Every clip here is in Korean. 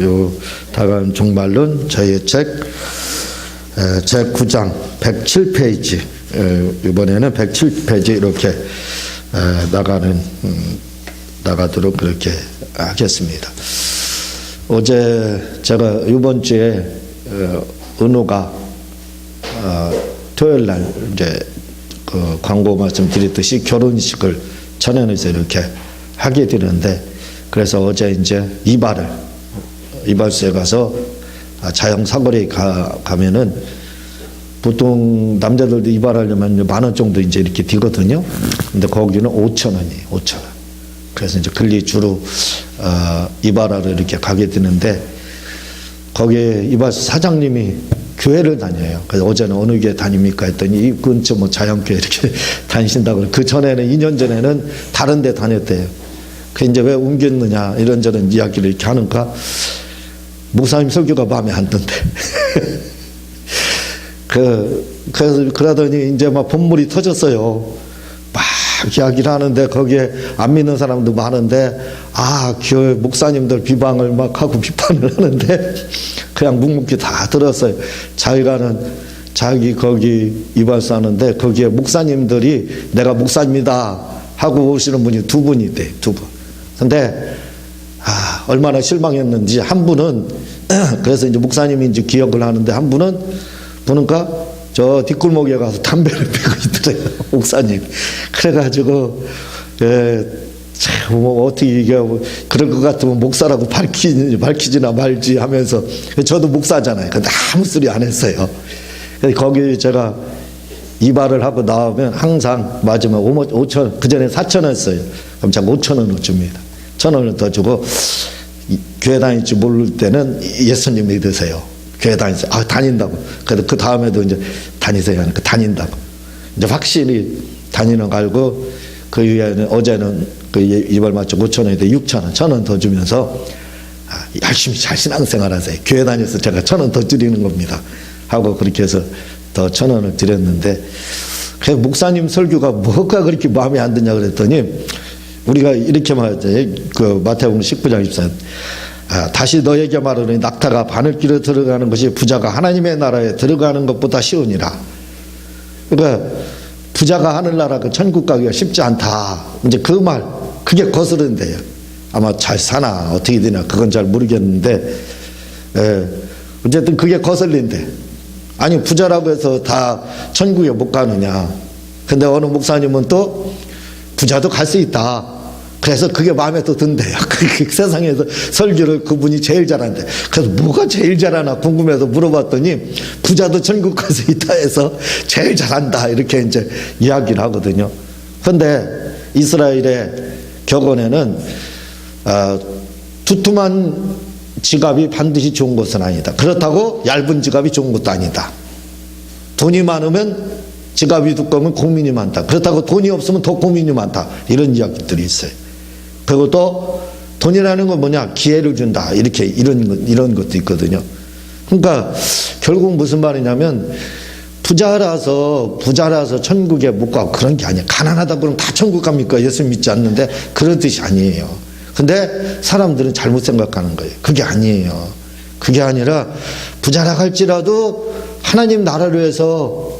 요 다가온 종말론 저희의 책 제9장 107페이지, 이번에는 107페이지 이렇게 나가도록 그렇게 하겠습니다. 어제 제가 이번 주에 은호가 토요일 날 이제 그 광고 말씀드렸듯이 결혼식을 천연에서 이렇게 하게 되는데, 그래서 어제 이제 이발소에 가서 자영 사거리에 가면은 보통 남자들도 이발하려면 10,000원 정도 이제 이렇게 들거든요. 근데 거기는 5,000원이에요. 5,000원. 그래서 이제 근리주로 이발하러 이렇게 가게 되는데, 거기에 이발소 사장님이 교회를 다녀요. 그래서 어제는 어느 교회 다닙니까 했더니 이 근처 뭐 자영교회 이렇게 다니신다고. 그 전에는 2년 전에는 다른 데 다녔대요. 그 이제 왜 옮겼느냐 이런저런 이야기를 이렇게 하는가, 목사님 설교가 마음에 안 든대. 그래서 그러더니 이제 막 본물이 터졌어요. 막 이야기를 하는데 거기에 안 믿는 사람도 많은데, 교회 목사님들 비방을 막 하고 비판을 하는데 그냥 묵묵히 다 들었어요. 자기 거기 이발소 하는데 거기에 목사님들이 내가 목사입니다 하고 오시는 분이 2분이 돼. 2분. 근데 얼마나 실망했는지 한 분은 그래서 이제 목사님인지 기억을 하는데, 한 분은 보니까 저 뒷골목에 가서 담배를 피고 있더래요, 목사님. 그래가지고 참 어떻게 얘기하고, 그럴 것 같으면 목사라고 밝히지나 말지 하면서, 저도 목사잖아요. 근데 아무 소리 안 했어요. 거기 제가 이발을 하고 나오면 항상 맞으면 5,000원, 그전에 4,000원 했어요. 그럼 제가 5,000원을 줍니다. 1,000원을 더 주고, 교회 다닐지 모를 때는 예수님 믿으세요. 교회 다니세요. 다닌다고. 그래도 그 다음에도 이제 다니세요 하니까 다닌다고. 이제 확실히 다니는 거 알고, 그 위에는 어제는 그 이발 맞춰 5,000원인데 6,000원, 1,000원 더 주면서 열심히 잘 신앙생활 하세요. 교회 다녀서 제가 1,000원 더 드리는 겁니다. 하고 그렇게 해서 더 1,000원을 드렸는데, 그 목사님 설교가 뭐가 그렇게 마음에 안 드냐 그랬더니, 우리가 이렇게 말하죠. 그 마태복음 19장 24절. 다시 너에게 말하노니 낙타가 바늘길에 들어가는 것이 부자가 하나님의 나라에 들어가는 것보다 쉬우니라. 그러니까 부자가 하늘나라 그 천국 가기가 쉽지 않다. 이제 그 말, 그게 거스른대요. 아마 잘 사나 어떻게 되나 그건 잘 모르겠는데, 어쨌든 그게 거슬린대. 아니 부자라고 해서 다 천국에 못 가느냐. 근데 어느 목사님은 또 부자도 갈 수 있다. 그래서 그게 마음에 또 든대요. 그 세상에서 설교를 그분이 제일 잘한대. 그래서 뭐가 제일 잘하나 궁금해서 물어봤더니 부자도 천국 갈 수 있다 해서 제일 잘한다 이렇게 이제 이야기를 하거든요. 그런데 이스라엘의 격언에는 두툼한 지갑이 반드시 좋은 것은 아니다. 그렇다고 얇은 지갑이 좋은 것도 아니다. 돈이 많으면 지갑이 두꺼우면 고민이 많다. 그렇다고 돈이 없으면 더 고민이 많다. 이런 이야기들이 있어요. 그리고 또 돈이라는 건 뭐냐? 기회를 준다. 이렇게 이런 것도 있거든요. 그러니까 결국 무슨 말이냐면, 부자라서 천국에 못 가고 그런 게 아니에요. 가난하다 그러면 다 천국 갑니까? 예수 믿지 않는데 그런 뜻이 아니에요. 근데 사람들은 잘못 생각하는 거예요. 그게 아니에요. 그게 아니라 부자라 할지라도 하나님 나라를 위해서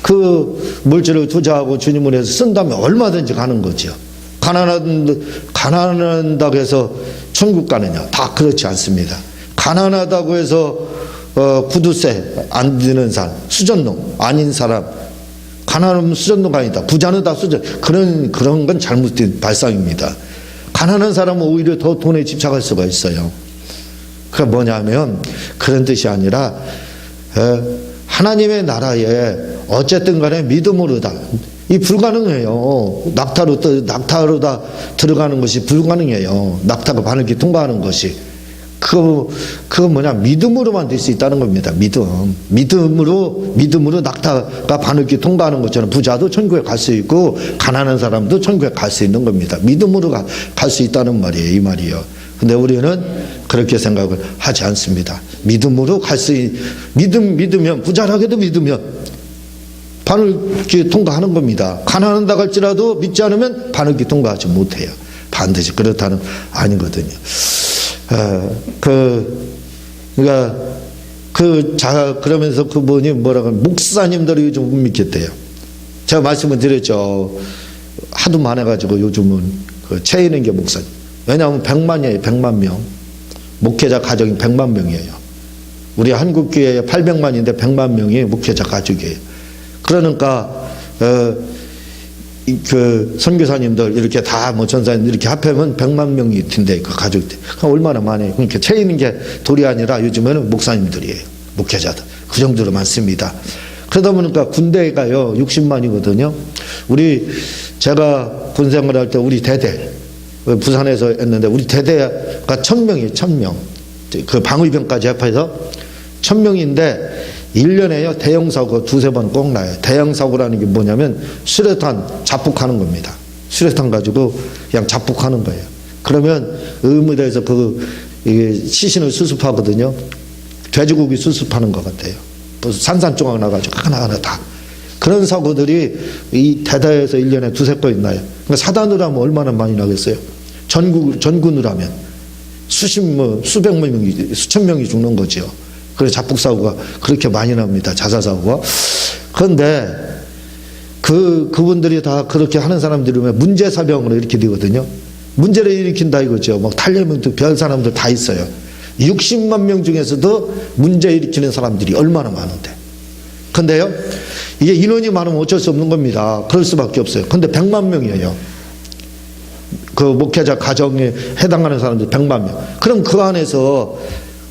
그 물질을 투자하고 주님을 위해서 쓴다면 얼마든지 가는 거죠. 가난하다고 해서 천국 가느냐? 다 그렇지 않습니다. 가난하다고 해서 구두쇠 안 드는 사람, 수전농 아닌 사람, 가난하면 수전농가 아니다. 부자는 다 수전. 그런 건 잘못된 발상입니다. 가난한 사람은 오히려 더 돈에 집착할 수가 있어요. 그게 뭐냐면 그런 뜻이 아니라 하나님의 나라에 어쨌든 간에 믿음으로다. 이 불가능해요. 낙타로 다 들어가는 것이 불가능해요. 낙타가 바늘길 통과하는 것이. 그거 뭐냐? 믿음으로만 될 수 있다는 겁니다. 믿음으로 낙타가 바늘길 통과하는 것처럼 부자도 천국에 갈 수 있고 가난한 사람도 천국에 갈 수 있는 겁니다. 믿음으로 갈 수 있다는 말이에요. 이 말이요. 근데 우리는 그렇게 생각을 하지 않습니다. 믿음으로 믿으면, 부자라게도 믿으면 바늘길 통과하는 겁니다. 가난하다 할지라도 믿지 않으면 바늘길 통과하지 못해요. 반드시 그렇다는 아니거든요. 그러니까 그러면서 그분이 뭐라고 하면 목사님들이 요즘 못 믿겠대요. 제가 말씀을 드렸죠. 하도 많아가지고 요즘은 채이는 게 목사님. 왜냐하면 100만이에요. 100만 명. 목회자 가정이 100만 명이에요. 우리 한국교회에 800만인데 100만 명이 목회자 가족이에요. 그러니까 그 선교사님들 이렇게 다 뭐 전사님 이렇게 합하면 100만 명이 된대 그 가족들. 얼마나 많아요. 그러니까 채이는 게 돌이 아니라 요즘에는 목사님들이에요. 목회자들 그 정도로 많습니다. 그러다 보니까 군대가요 60만이거든요. 제가 군 생활할 때 우리 대대 부산에서 했는데 우리 대대가 1000명이에요. 1000명. 그 방위병까지 합해서 1000명인데 1년에요 대형 사고 두세 번 꼭 나요. 대형 사고라는 게 뭐냐면 수류탄 자폭하는 겁니다. 수류탄 가지고 그냥 자폭하는 거예요. 그러면 의무대에서 이게 시신을 수습하거든요. 돼지고기 수습하는 것 같아요. 산산조각 나가지고 하나하나 다. 그런 사고들이 이 대다에서 1년에 두세 번 나요. 그러니까 사단으로 하면 얼마나 많이 나겠어요. 전군으로 하면 수백 명이, 수천 명이 죽는 거죠. 그래서 자폭사고가 그렇게 많이 납니다. 자살사고가. 그런데 그분들이 다 그렇게 하는 사람들이 문제사병으로 이렇게 되거든요. 문제를 일으킨다 이거죠. 막 탈레몬트 별 사람들 다 있어요. 60만 명 중에서도 문제 일으키는 사람들이 얼마나 많은데. 근데요, 이게 인원이 많으면 어쩔 수 없는 겁니다. 그럴 수밖에 없어요. 근데 100만 명이에요. 그 목회자 가정에 해당하는 사람들 100만 명. 그럼 그 안에서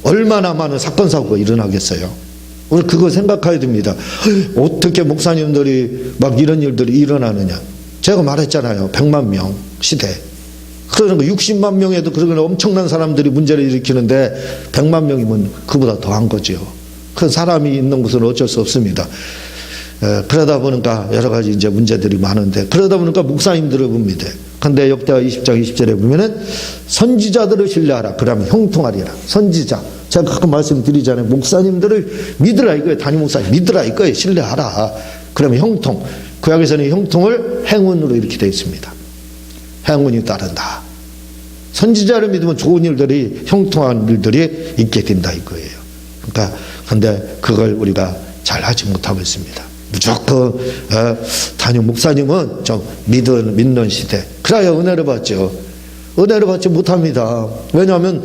얼마나 많은 사건 사고가 일어나겠어요. 우리 그거 생각해야 됩니다. 어떻게 목사님들이 막 이런 일들이 일어나느냐. 제가 말했잖아요. 100만 명 시대. 그러니까 60만 명에도 그런 엄청난 사람들이 문제를 일으키는데 100만 명이면 그보다 더한 거죠. 그 사람이 있는 곳은 어쩔 수 없습니다. 그러다 보니까 여러 가지 이제 문제들이 많은데, 그러다 보니까 목사님들을 봅니다. 근데 역대하 20장 20절에 보면은 선지자들을 신뢰하라. 그러면 형통하리라. 선지자. 제가 가끔 말씀드리잖아요. 목사님들을 믿으라 이거예요. 담임 목사님 믿으라 이거예요. 신뢰하라. 그러면 형통. 구약에서는 형통을 행운으로 이렇게 되어 있습니다. 행운이 따른다. 선지자를 믿으면 좋은 일들이, 형통한 일들이 있게 된다 이거예요. 그러니까 근데 그걸 우리가 잘 하지 못하고 있습니다. 무조건 담임 목사님은 좀 믿는 시대. 그래야 은혜를 받죠. 은혜를 받지 못합니다. 왜냐하면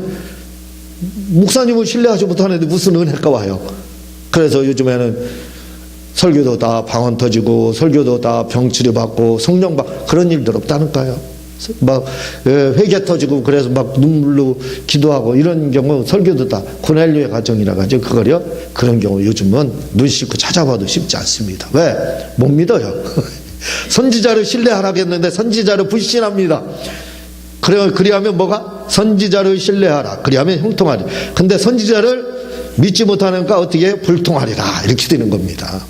목사님을 신뢰하지 못하는데 무슨 은혜가 와요. 그래서 요즘에는 설교도 다 방언 터지고 설교도 다 병치료 받고 성령 받고 그런 일들 없다니까요. 막 회개 터지고 그래서 막 눈물로 기도하고 이런 경우 설교도 다 고넬료의 가정이라 가지고 그거요. 그런 경우 요즘은 눈 씻고 찾아봐도 쉽지 않습니다. 왜? 못 믿어요. 선지자를 신뢰하라고 했는데 선지자를 불신합니다. 그리하면 뭐가? 선지자를 신뢰하라. 그리하면 형통하리. 근데 선지자를 믿지 못하니까 어떻게? 불통하리라. 이렇게 되는 겁니다.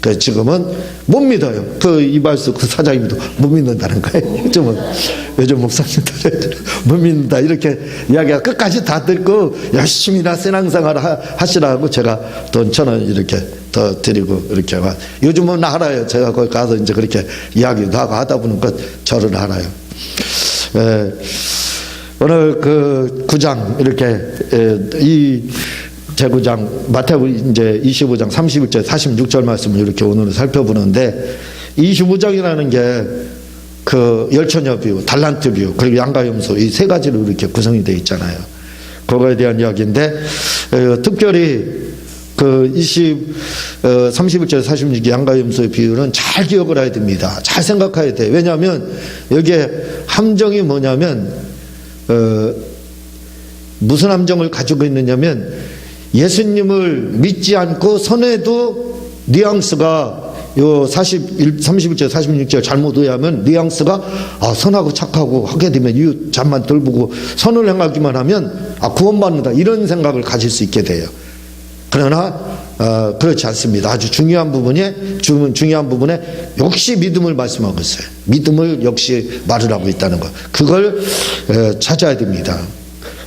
그래서 지금은 못 믿어요. 이발소 사장님도 못 믿는다는 거예요. 요즘 목사님들 못 믿는다. 이렇게 이야기가 끝까지 다 듣고 열심히나 신앙생활 하시라고 제가 돈 1,000원 이렇게 더 드리고 이렇게. 요즘은 알아요. 제가 거기 가서 이제 그렇게 이야기도 하고 하다 보니까 저를 알아요. 오늘 그 9장 이렇게 이 제9장 마태복음 이제 25장 31절 46절 말씀을 이렇게 오늘 살펴보는데, 25장이라는 게 그 열처녀 비유, 달란트 비유, 그리고 양가염소 이 세 가지로 이렇게 구성이 되어 있잖아요. 그거에 대한 이야기인데 특별히 그 31절 46절 양가염소의 비유는 잘 기억을 해야 됩니다. 잘 생각해야 돼요. 왜냐하면 여기에 함정이 뭐냐면 무슨 함정을 가지고 있느냐면, 예수님을 믿지 않고 선에도 뉘앙스가 요 31절 46절 잘못 의하면 뉘앙스가 선하고 착하고 하게 되면 이웃 잠만 돌보고 선을 행하기만 하면 구원받는다 이런 생각을 가질 수 있게 돼요. 그러나 그렇지 않습니다. 아주 중요한 부분에 역시 믿음을 말씀하고 있어요. 믿음을 역시 말을 하고 있다는 것, 그걸 찾아야 됩니다.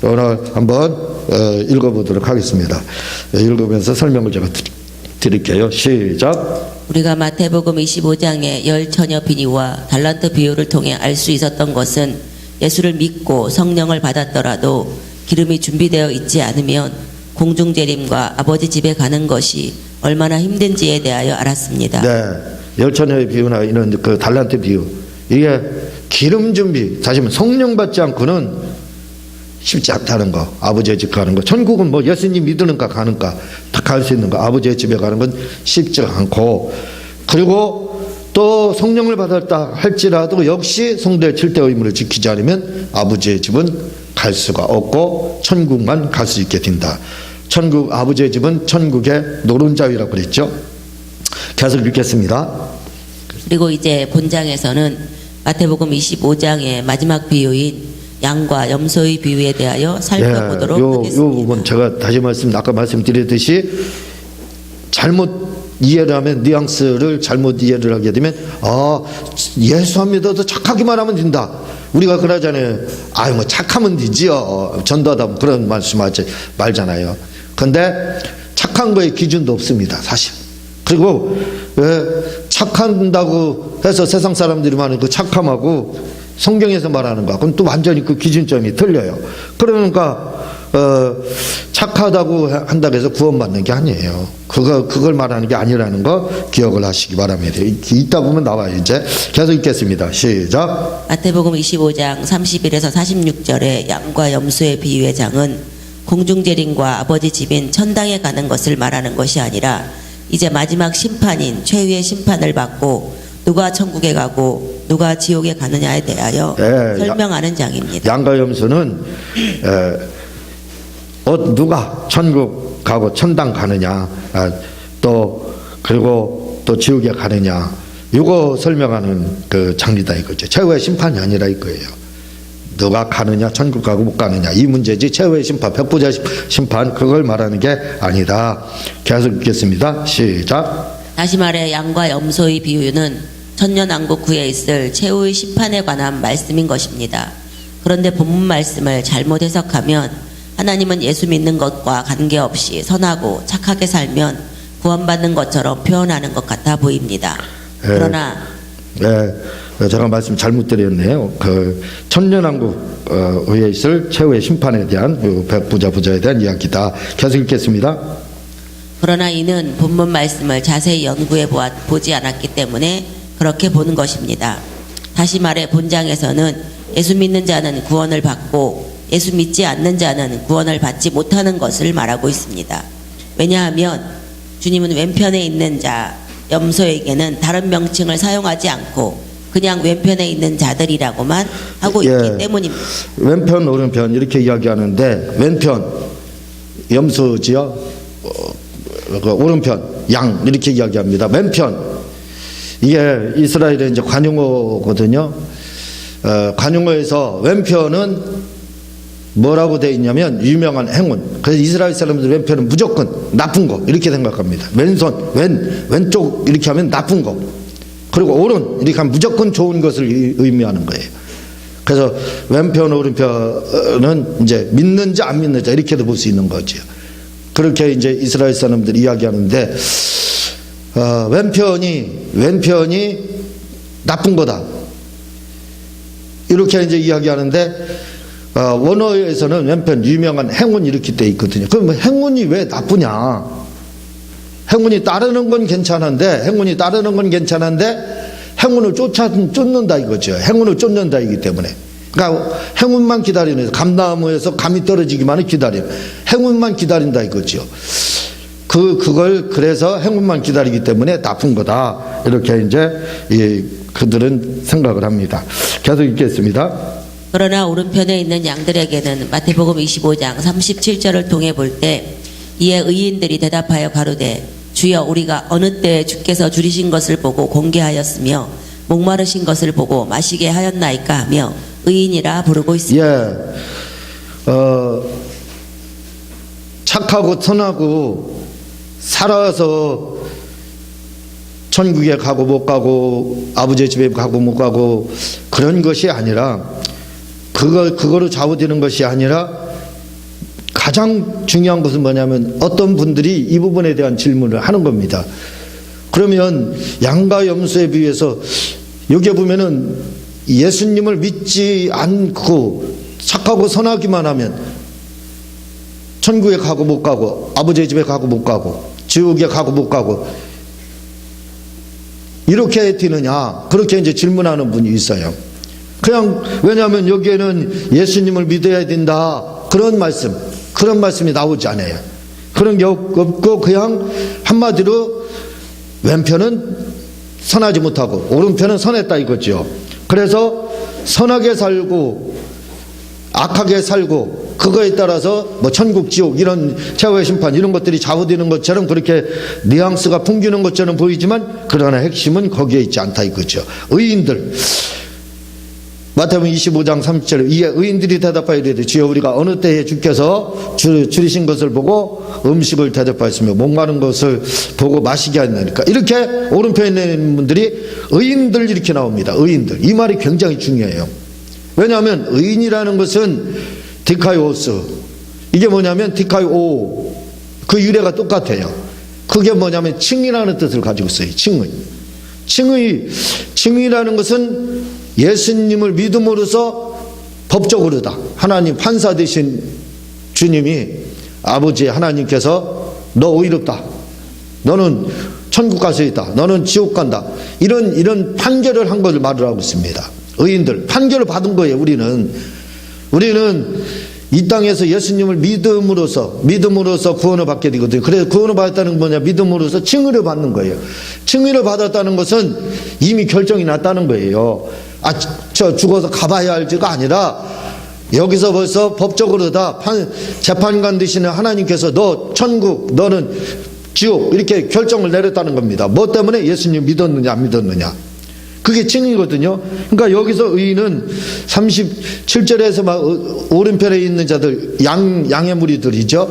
오늘 한번 읽어보도록 하겠습니다. 읽으면서 설명을 제가 드릴게요. 시작. 우리가 마태복음 25장의 열처녀 비유와 달란트 비유를 통해 알 수 있었던 것은, 예수를 믿고 성령을 받았더라도 기름이 준비되어 있지 않으면 공중재림과 아버지 집에 가는 것이 얼마나 힘든지에 대하여 알았습니다. 네, 열처녀의 비유나 이런 그 달란트 비유, 이게 기름 준비, 다시 말하면 성령 받지 않고는 쉽지 않다는 거. 아버지의 집 가는 거, 천국은 뭐 예수님 믿으는가 가는가 다 갈 수 있는 거. 아버지의 집에 가는 건 쉽지 않고, 그리고 또 성령을 받았다 할지라도 역시 성도의 7대 의무를 지키지 않으면 아버지의 집은 갈 수가 없고 천국만 갈 수 있게 된다. 천국, 아버지의 집은 천국의 노른자위라고 그랬죠. 계속 읽겠습니다. 그리고 이제 본장에서는 마태복음 25장의 마지막 비유인 양과 염소의 비유에 대하여 살펴보도록 요 하겠습니다. 부분 제가 다시 아까 말씀드렸듯이 잘못 이해를 하면, 뉘앙스를 잘못 이해를 하게 되면, 예수 안 믿어도 착하기만 하면 된다. 우리가 그러잖아요. 뭐 착하면 되지요. 전도하다 그런 말씀 말잖아요. 근데 착한 거에 기준도 없습니다, 사실. 그리고 착한다고 해서 세상 사람들이 말하는 그 착함하고 성경에서 말하는 거, 그건 또 완전히 그 기준점이 틀려요. 그러니까 착하다고 한다고 해서 구원받는 게 아니에요. 그걸 말하는 게 아니라는 거 기억을 하시기 바랍니다. 이따 보면 나와요. 이제 계속 읽겠습니다. 시작. 마태복음 25장 31에서 46절의 양과 염소의 비유의 장은 공중재림과 아버지 집인 천당에 가는 것을 말하는 것이 아니라 이제 마지막 심판인 최후의 심판을 받고 누가 천국에 가고 누가 지옥에 가느냐에 대하여 설명하는 장입니다. 양과 염소는 누가 천국 가고 천당 가느냐, 그리고 또 지옥에 가느냐, 이거 설명하는 그 장이다 이거죠. 최후의 심판이 아니라 이거예요. 누가 가느냐, 천국 가고 못 가느냐, 이 문제지 최후의 심판, 백보자 심판, 그걸 말하는 게 아니다. 계속 읽겠습니다. 시작. 다시 말해 양과 염소의 비유는 천년왕국 후에 있을 최후의 심판에 관한 말씀인 것입니다. 그런데 본문 말씀을 잘못 해석하면 하나님은 예수 믿는 것과 관계없이 선하고 착하게 살면 구원받는 것처럼 표현하는 것 같아 보입니다. 그러나 제가 말씀 잘못 드렸네요. 그 천년왕국 후에 있을 최후의 심판에 대한 부자에 대한 이야기다. 계속 읽겠습니다. 그러나 이는 본문 말씀을 자세히 연구해 보지 않았기 때문에 그렇게 보는 것입니다. 다시 말해 본장에서는 예수 믿는 자는 구원을 받고 예수 믿지 않는 자는 구원을 받지 못하는 것을 말하고 있습니다. 왜냐하면 주님은 왼편에 있는 자 염소에게는 다른 명칭을 사용하지 않고 그냥 왼편에 있는 자들이라고만 하고 있기 때문입니다. 왼편 오른편 이렇게 이야기하는데, 왼편 염소지요, 오른편 양 이렇게 이야기합니다. 왼편, 이게 이스라엘의 이제 관용어거든요. 관용어에서 왼편은 뭐라고 되어 있냐면 유명한 행운. 그래서 이스라엘 사람들 왼편은 무조건 나쁜 거 이렇게 생각합니다. 왼손, 왼쪽 이렇게 하면 나쁜 거, 그리고 오른 이렇게 하면 무조건 좋은 것을 의미하는 거예요. 그래서 왼편 오른편은 이제 믿는 자 안 믿는 자 이렇게도 볼 수 있는 거죠. 그렇게 이제 이스라엘 사람들이 이야기하는데, 왼편이 나쁜 거다 이렇게 이제 이야기하는데, 원어에서는 왼편 유명한 행운 이렇게 돼 있거든요. 그럼 행운이 왜 나쁘냐? 행운이 따르는 건 괜찮은데, 행운을 쫓는다 이거죠. 행운을 쫓는다 이기 때문에. 그러니까 행운만 기다리는, 감나무에서 감이 떨어지기만을 기다리는, 행운만 기다린다 이거죠. 그래서 행운만 기다리기 때문에 나쁜 거다. 이렇게 이제 그들은 생각을 합니다. 계속 읽겠습니다. 그러나 오른편에 있는 양들에게는 마태복음 25장 37절을 통해 볼 때 이에 의인들이 대답하여 가로되 주여 우리가 어느 때에 주께서 줄이신 것을 보고 공개하였으며 목마르신 것을 보고 마시게 하였나이까 하며 의인이라 부르고 있습니다. 착하고 선하고 살아서 천국에 가고 못 가고 아버지의 집에 가고 못 가고 그런 것이 아니라, 그거로 좌우되는 것이 아니라 가장 중요한 것은 뭐냐면 어떤 분들이 이 부분에 대한 질문을 하는 겁니다. 그러면 양과 염소에 비해서 여기에 보면은 예수님을 믿지 않고 착하고 선하기만 하면 천국에 가고 못 가고, 아버지의 집에 가고 못 가고, 지옥에 가고 못 가고, 이렇게 되느냐, 그렇게 이제 질문하는 분이 있어요. 그냥, 왜냐하면 여기에는 예수님을 믿어야 된다, 그런 말씀이 나오지 않아요. 그런 게 없고, 그냥 한마디로 왼편은 선하지 못하고 오른편은 선했다 이거죠. 그래서 선하게 살고 악하게 살고, 그거에 따라서 뭐 천국 지옥 이런 최후의 심판 이런 것들이 좌우되는 것처럼 그렇게 뉘앙스가 풍기는 것처럼 보이지만, 그러나 핵심은 거기에 있지 않다 이거죠. 의인들, 마태복음 25장 30절에 이에 의인들이 대답하여 이르되 주여 우리가 어느 때에 주께서 줄이신 것을 보고 음식을 대접하였으며 목마른 것을 보고 마시게 하였나니까. 이렇게 오른편에 있는 분들이 의인들 이렇게 나옵니다. 의인들, 이 말이 굉장히 중요해요. 왜냐하면 의인이라는 것은 디카이오스, 이게 뭐냐면 디카이오, 그 유래가 똑같아요. 그게 뭐냐면 칭이라는 뜻을 가지고 있어요. 칭의라는 것은 예수님을 믿음으로써 법적으로다, 하나님 판사 되신 주님이, 아버지 하나님께서 너 의롭다, 너는 천국 갈 수 있다, 너는 지옥 간다, 이런 판결을 한 것을 말을 하고 있습니다. 의인들, 판결을 받은 거예요. 우리는 이 땅에서 예수님을 믿음으로써 구원을 받게 되거든요. 그래서 구원을 받았다는 건 뭐냐, 믿음으로써 칭의를 받는 거예요. 칭의를 받았다는 것은 이미 결정이 났다는 거예요. 저 죽어서 가봐야 할지가 아니라 여기서 벌써 법적으로다, 재판관 되시는 하나님께서 너 천국, 너는 지옥, 이렇게 결정을 내렸다는 겁니다. 뭐 때문에? 예수님 믿었느냐 안 믿었느냐, 그게 칭이거든요. 그러니까 여기서 의인은 37절에서 막 오른편에 있는 자들, 양의 무리들이죠.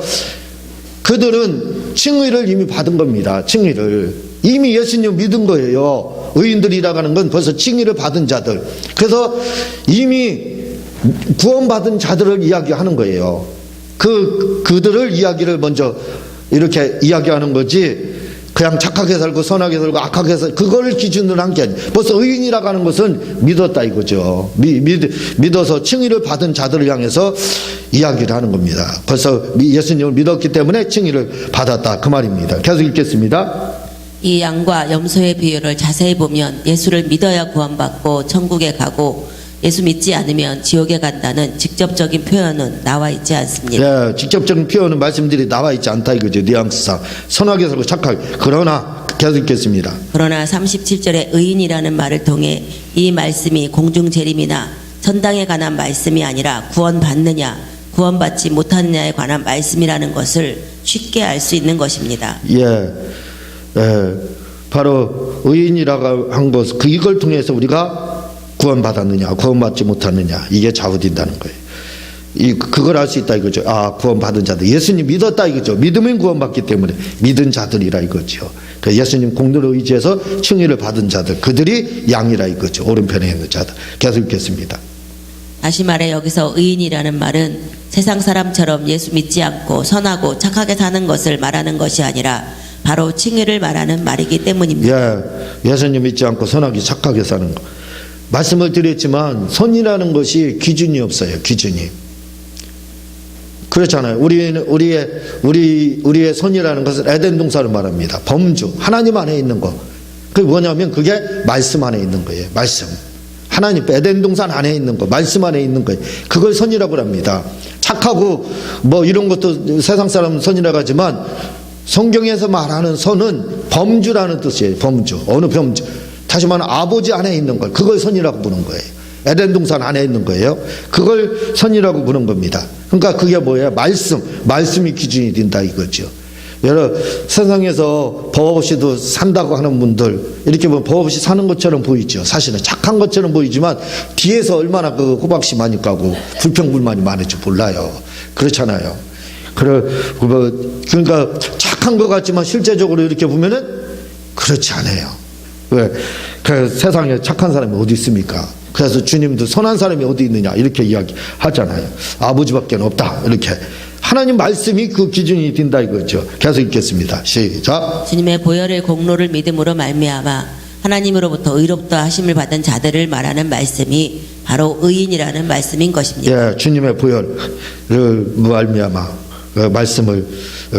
그들은 칭의를 이미 받은 겁니다. 칭의를 이미 예수님 믿은 거예요. 의인들이라고 하는 건 벌써 칭의를 받은 자들, 그래서 이미 구원받은 자들을 이야기하는 거예요. 그들을 이야기를 먼저 이렇게 이야기하는 거지, 그냥 착하게 살고 선하게 살고 악하게 살고 그걸 기준으로 한 게 아니에요. 벌써 의인이라고 하는 것은 믿었다 이거죠. 믿어서 칭의를 받은 자들을 향해서 이야기를 하는 겁니다. 벌써 예수님을 믿었기 때문에 칭의를 받았다, 그 말입니다. 계속 읽겠습니다. 이 양과 염소의 비유를 자세히 보면 예수를 믿어야 구원받고 천국에 가고 예수 믿지 않으면 지옥에 간다는 직접적인 표현은 나와 있지 않습니다. 예, 직접적인 표현은 말씀들이 나와 있지 않다 이거죠. 뉘앙스상 선하게 살고 착하게. 그러나 계속 읽겠습니다. 그러나 37절에 의인이라는 말을 통해 이 말씀이 공중재림이나 천당에 관한 말씀이 아니라 구원받느냐 구원받지 못하느냐에 관한 말씀이라는 것을 쉽게 알 수 있는 것입니다. 바로 의인이라고 한 것, 이걸 통해서 우리가 구원받았느냐 구원받지 못하느냐, 이게 좌우된다는 거예요. 그걸 알 수 있다 이거죠. 구원받은 자들, 예수님 믿었다 이거죠. 믿으면 구원받기 때문에 믿은 자들이라 이거죠. 예수님 공로를 의지해서 칭의를 받은 자들, 그들이 양이라 이거죠. 오른편에 있는 자들. 계속 읽겠습니다. 다시 말해 여기서 의인이라는 말은 세상 사람처럼 예수 믿지 않고 선하고 착하게 사는 것을 말하는 것이 아니라 바로 칭의를 말하는 말이기 때문입니다. 예수님 믿지 않고 선하게 착하게 사는 것. 말씀을 드렸지만 선이라는 것이 기준이 없어요. 기준이. 그렇잖아요. 우리의 선이라는 것은 에덴 동산을 말합니다. 범주, 하나님 안에 있는 것. 그게 뭐냐면 그게 말씀 안에 있는 거예요. 말씀. 하나님 에덴 동산 안에 있는 거, 말씀 안에 있는 거예요. 그걸 선이라고 합니다. 착하고 뭐 이런 것도 세상 사람은 선이라고 하지만 성경에서 말하는 선은 범주라는 뜻이에요. 범주. 어느 범주? 다시 말하면 아버지 안에 있는 걸, 그걸 선이라고 부르는 거예요. 에덴 동산 안에 있는 거예요. 그걸 선이라고 부르는 겁니다. 그러니까 그게 뭐예요? 말씀이 기준이 된다 이거죠. 세상에서 법 없이도 산다고 하는 분들, 이렇게 보면 법 없이 사는 것처럼 보이죠. 사실은 착한 것처럼 보이지만 뒤에서 얼마나 그 호박씨 많이 까고 불평불만이 많을지 몰라요. 그렇잖아요. 그러니까 착한 것 같지만 실제적으로 이렇게 보면은 그렇지 않아요. 왜? 그 세상에 착한 사람이 어디 있습니까? 그래서 주님도 선한 사람이 어디 있느냐 이렇게 이야기하잖아요. 아버지밖에 없다 이렇게. 하나님 말씀이 그 기준이 된다 이거죠. 계속 읽겠습니다. 시작. 주님의 보혈의 공로를 믿음으로 말미암아 하나님으로부터 의롭다 하심을 받은 자들을 말하는 말씀이 바로 의인이라는 말씀인 것입니다. 주님의 보혈을 말미암아 말씀을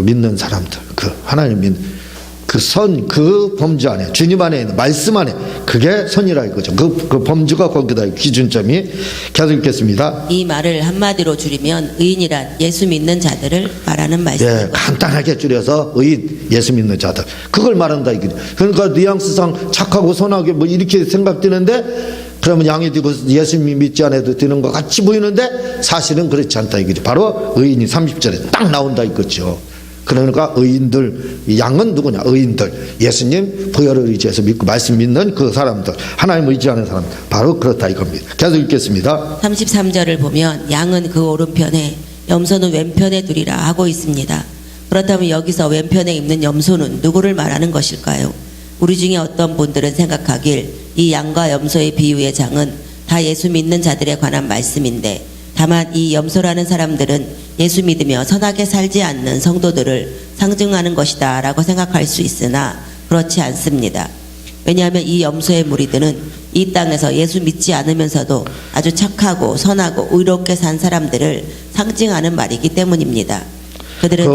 믿는 사람들, 그 하나님 믿는 그 선, 그 범주 안에, 주님 안에 있는 말씀 안에, 그게 선이라 이거죠. 그 범주가 거기다 기준점이. 계속 읽겠습니다. 이 말을 한마디로 줄이면 의인이란 예수 믿는 자들을 말하는 예, 말씀입니다. 간단하게 줄여서 의인, 예수 믿는 자들. 그걸 말한다 이거죠. 그러니까 뉘앙스상 착하고 선하게 뭐 이렇게 생각되는데, 그러면 양이 되고 예수 믿지 않아도 되는 것 같이 보이는데 사실은 그렇지 않다 이거죠. 바로 의인이 30절에 딱 나온다 이거죠. 그러니까 의인들, 양은 누구냐? 의인들, 예수님 부여를 의지해서 믿고 말씀 믿는 그 사람들, 하나님을 의지하는 사람들, 바로 그렇다 이겁니다. 계속 읽겠습니다. 33절을 보면 양은 그 오른편에 염소는 왼편에 두리라 하고 있습니다. 그렇다면 여기서 왼편에 있는 염소는 누구를 말하는 것일까요? 우리 중에 어떤 분들은 생각하길 이 양과 염소의 비유의 장은 다 예수 믿는 자들에 관한 말씀인데, 다만 이 염소라는 사람들은 예수 믿으며 선하게 살지 않는 성도들을 상징하는 것이다 라고 생각할 수 있으나 그렇지 않습니다. 왜냐하면 이 염소의 무리들은 이 땅에서 예수 믿지 않으면서도 아주 착하고 선하고 의롭게 산 사람들을 상징하는 말이기 때문입니다. 그들은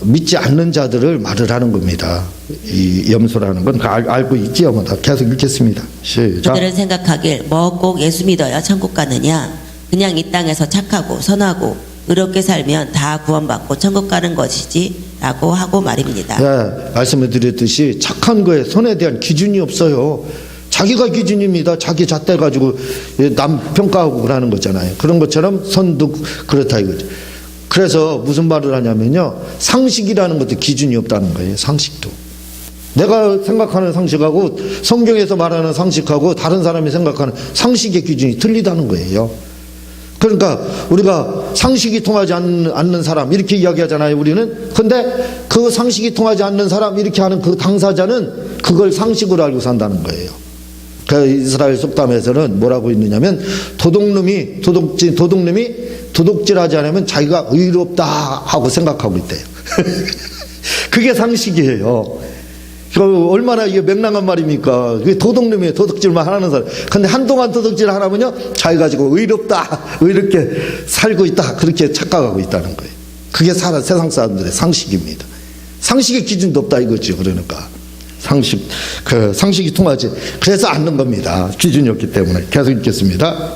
믿지 않는 자들을 말을 하는 겁니다. 이 염소라는 건 알고 있지요. 뭐 다 계속 읽겠습니다. 시작. 그들은 생각하길 뭐 꼭 예수 믿어야 천국 가느냐, 그냥 이 땅에서 착하고 선하고 의롭게 살면 다 구원받고 천국 가는 것이지 라고 하고 말입니다. 네, 말씀을 드렸듯이 착한 거에 선에 대한 기준이 없어요. 자기가 기준입니다. 자기 잣대 가지고 남 평가하고 그러는 거잖아요. 그런 것처럼 선도 그렇다 이거죠. 그래서 무슨 말을 하냐면요, 상식이라는 것도 기준이 없다는 거예요. 상식도 내가 생각하는 상식하고 성경에서 말하는 상식하고 다른 사람이 생각하는 상식의 기준이 틀리다는 거예요. 그러니까 우리가 상식이 통하지 않는 사람 이렇게 이야기하잖아요, 우리는. 근데 그 상식이 통하지 않는 사람 이렇게 하는 그 당사자는 그걸 상식으로 알고 산다는 거예요. 그 이스라엘 속담에서는 뭐라고 있느냐면, 도둑놈이 도둑질하지 않으면 자기가 의롭다 하고 생각하고 있대요. 그게 상식이에요. 얼마나 이게 맹랑한 말입니까? 그게 도둑놈이에요. 도둑질만 하는 사람. 근데 한동안 도둑질 하라면요, 자기가 가지고 의롭다, 의롭게 살고 있다, 그렇게 착각하고 있다는 거예요. 그게 세상 사람들의 상식입니다. 상식의 기준도 없다 이거죠. 그러니까 상식이 통하지, 그래서 않는 겁니다. 기준이 없기 때문에. 계속 읽겠습니다.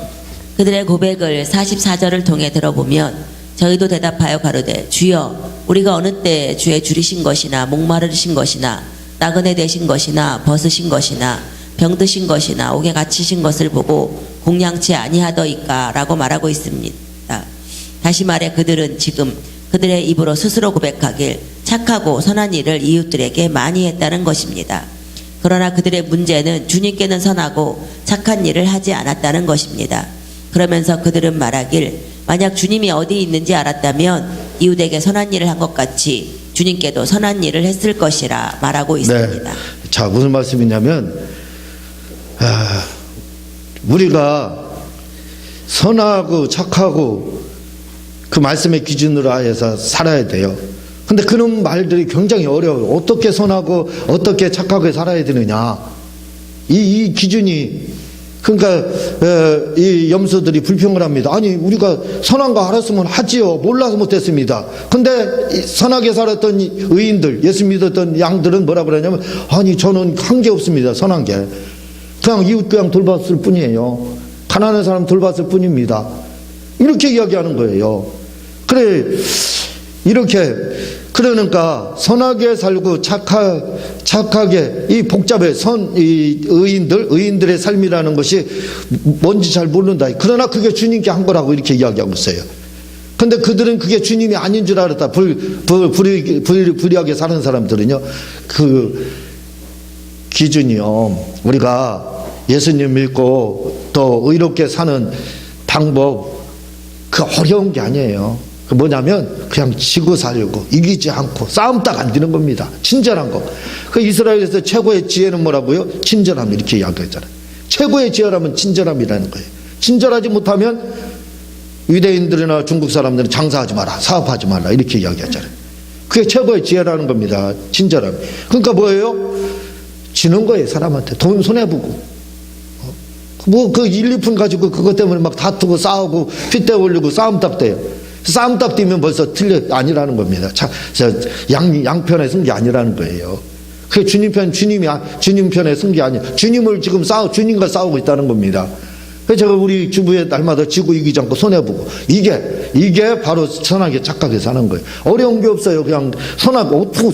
그들의 고백을 44절을 통해 들어보면 저희도 대답하여 가로되 주여 우리가 어느 때 주의 줄이신 것이나 목마르신 것이나 나그네 되신 것이나 벗으신 것이나 병드신 것이나 옥에 갇히신 것을 보고 공양치 아니하더이까 라고 말하고 있습니다. 다시 말해 그들은 지금 그들의 입으로 스스로 고백하길 착하고 선한 일을 이웃들에게 많이 했다는 것입니다. 그러나 그들의 문제는 주님께는 선하고 착한 일을 하지 않았다는 것입니다. 그러면서 그들은 말하길 만약 주님이 어디 있는지 알았다면 이웃에게 선한 일을 한 것 같이 주님께도 선한 일을 했을 것이라 말하고 있습니다. 네. 자, 무슨 말씀이냐면, 우리가 선하고 착하고 그 말씀의 기준으로 하여서 살아야 돼요. 근데 그런 말들이 굉장히 어려워요. 어떻게 선하고 어떻게 착하게 살아야 되느냐, 이 기준이. 그러니까 이 염소들이 불평을 합니다. 아니, 우리가 선한 거 알았으면 하지요. 몰라서 못했습니다. 근데 선하게 살았던 의인들, 예수 믿었던 양들은 뭐라 그러냐면, 아니, 저는 한 게 없습니다. 선한 게 그냥 이웃 그냥 돌봤을 뿐이에요. 가난한 사람 돌봤을 뿐입니다. 이렇게 이야기하는 거예요. 그래, 이렇게. 그러니까 선하게 살고 착하게, 이 복잡해. 이 의인들의 삶이라는 것이 뭔지 잘 모른다. 그러나 그게 주님께 한 거라고 이렇게 이야기하고 있어요. 근데 그들은 그게 주님이 아닌 줄 알았다. 불의하게 사는 사람들은요, 그 기준이요, 우리가 예수님 믿고 또 의롭게 사는 방법, 그 어려운 게 아니에요. 그 뭐냐면 그냥 지고 살려고, 이기지 않고 싸움 딱 안 되는 겁니다. 친절한 거. 그 이스라엘에서 최고의 지혜는 뭐라고요? 친절함, 이렇게 이야기했잖아요. 최고의 지혜라면 친절함이라는 거예요. 친절하지 못하면 유대인들이나 중국 사람들은 장사하지 마라, 사업하지 말라, 이렇게 이야기하잖아요. 그게 최고의 지혜라는 겁니다. 친절함. 그러니까 뭐예요? 지는 거예요. 사람한테 돈 손해보고, 뭐 그 1, 2푼 가지고 그것 때문에 막 다투고 싸우고 핏대 올리고 싸움 딱 돼요. 싸움딱 뛰면 벌써 아니라는 겁니다. 양편에 쓴 게 아니라는 거예요. 그 주님 편에 쓴 게 아니에요. 주님을 지금 주님과 싸우고 있다는 겁니다. 그래서 제가 우리 주부에 날마다 지고 이기지 않고 손해보고 이게 바로 선하게 착하게 사는 거예요. 어려운 게 없어요. 그냥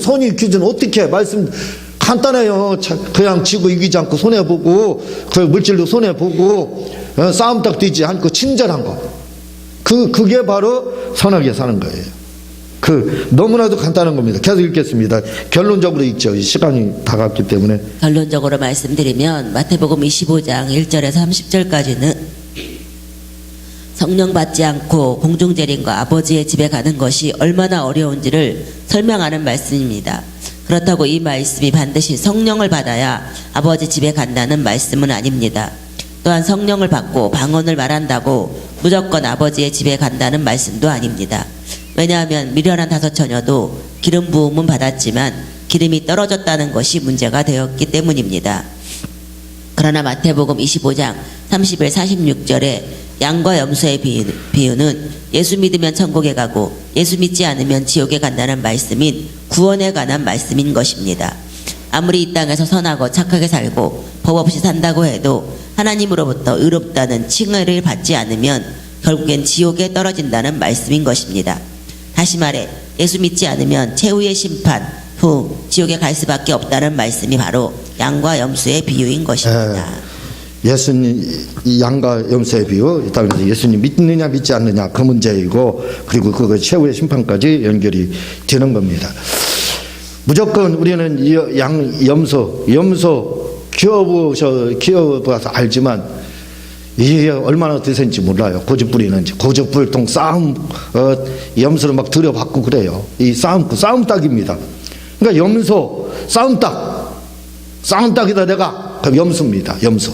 선이 기준 어떻게 말씀 간단해요. 그냥 지고 이기지 않고 손해보고 그 물질로 손해보고 싸움딱 뛰지 않고 친절한 거. 그게 바로 선하게 사는 거예요. 너무나도 간단한 겁니다. 계속 읽겠습니다. 결론적으로 읽죠. 시간이 다 갔기 때문에. 결론적으로 말씀드리면 마태복음 25장 1절에서 30절까지는 성령 받지 않고 공중재림과 아버지의 집에 가는 것이 얼마나 어려운지를 설명하는 말씀입니다. 그렇다고 이 말씀이 반드시 성령을 받아야 아버지 집에 간다는 말씀은 아닙니다. 또한 성령을 받고 방언을 말한다고 무조건 아버지의 집에 간다는 말씀도 아닙니다. 왜냐하면 미련한 다섯 처녀도 기름 부음은 받았지만 기름이 떨어졌다는 것이 문제가 되었기 때문입니다. 그러나 마태복음 25장 30일 46절에 양과 염소의 비유는 예수 믿으면 천국에 가고 예수 믿지 않으면 지옥에 간다는 말씀인 구원에 관한 말씀인 것입니다. 아무리 이 땅에서 선하고 착하게 살고 법 없이 산다고 해도 하나님으로부터 의롭다는 칭의를 받지 않으면 결국엔 지옥에 떨어진다는 말씀인 것입니다. 다시 말해 예수 믿지 않으면 최후의 심판 후 지옥에 갈 수밖에 없다는 말씀이 바로 양과 염소의 비유인 것입니다. 예수님 양과 염소의 비유, 일단 예수님 믿느냐 믿지 않느냐 그 문제이고, 그리고 그거 최후의 심판까지 연결이 되는 겁니다. 무조건 우리는 염소 키워봐서 알지만 이게 얼마나 드센지 몰라요. 고집 부리는지. 고집불통 염소를 막 들여받고 그래요. 이 싸움닭입니다. 그러니까 염소, 싸움닭이다 내가. 그럼 염소입니다. 염소.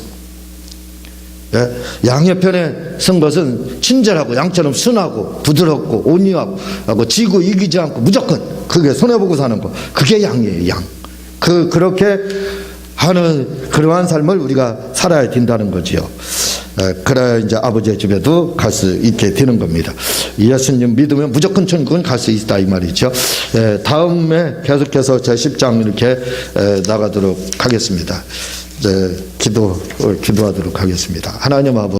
예? 양의 편에 쓴 것은 친절하고 양처럼 순하고 부드럽고 온유하고 지고 이기지 않고 무조건 그게 손해보고 사는 거. 그게 양이에요. 양. 그렇게 하는 그러한 삶을 우리가 살아야 된다는 거지요. 그래야 이제 아버지의 집에도 갈 수 있게 되는 겁니다. 예수님 믿으면 무조건 천국은 갈 수 있다 이 말이죠. 다음에 계속해서 제 10장 이렇게 나가도록 하겠습니다. 기도하도록 하겠습니다. 하나님 아버지.